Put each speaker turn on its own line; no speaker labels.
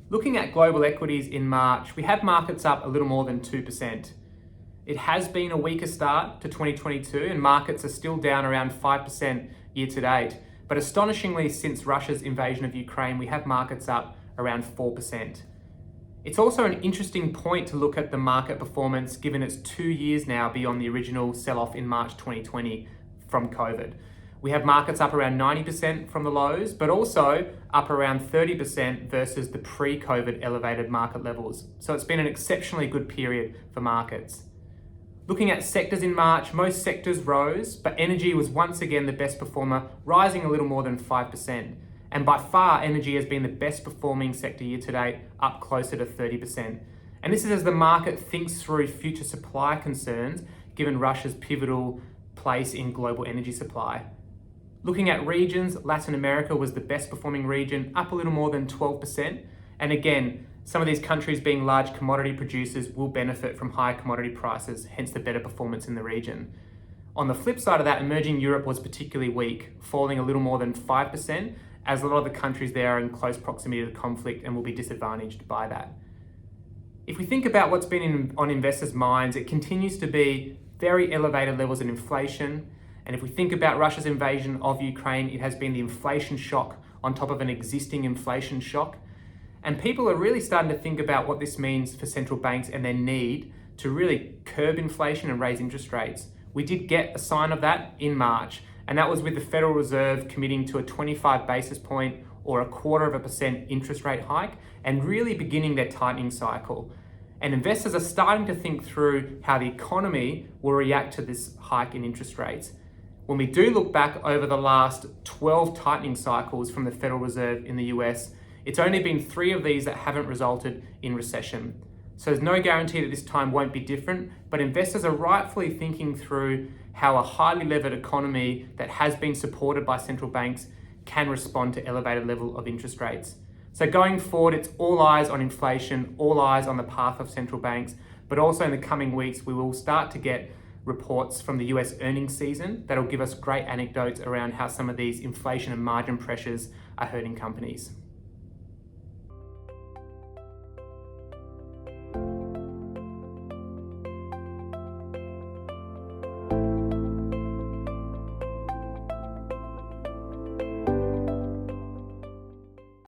Looking at global equities in March, we have markets up a little more than 2%. It has been a weaker start to 2022 and markets are still down around 5% year to date. But astonishingly, since Russia's invasion of Ukraine, we have markets up around 4%. It's also an interesting point to look at the market performance given it's 2 years now beyond the original sell-off in March 2020 from COVID. We have markets up around 90% from the lows, but also up around 30% versus the pre-COVID elevated market levels. So it's been an exceptionally good period for markets. Looking at sectors in March, most sectors rose, but energy was once again the best performer, rising a little more than 5%. And by far, energy has been the best performing sector year to date, up closer to 30%. And this is as the market thinks through future supply concerns, given Russia's pivotal place in global energy supply. Looking at regions, Latin America was the best performing region, up a little more than 12%. And again, some of these countries being large commodity producers will benefit from higher commodity prices, hence the better performance in the region. On the flip side of that, emerging Europe was particularly weak, falling a little more than 5%, as a lot of the countries there are in close proximity to the conflict and will be disadvantaged by that. If we think about what's been on investors' minds, it continues to be very elevated levels of inflation. And if we think about Russia's invasion of Ukraine, it has been the inflation shock on top of an existing inflation shock. And people are really starting to think about what this means for central banks and their need to really curb inflation and raise interest rates. We did get a sign of that in March, and that was with the Federal Reserve committing to a 25 basis point or 0.25% interest rate hike and really beginning their tightening cycle. And investors are starting to think through how the economy will react to this hike in interest rates. When we do look back over the last 12 tightening cycles from the Federal Reserve in the US, it's only been 3 of these that haven't resulted in recession. So there's no guarantee that this time won't be different, but investors are rightfully thinking through how a highly levered economy that has been supported by central banks can respond to elevated level of interest rates. So going forward, it's all eyes on inflation, all eyes on the path of central banks, but also in the coming weeks, we will start to get reports from the US earnings season that'll give us great anecdotes around how some of these inflation and margin pressures are hurting companies.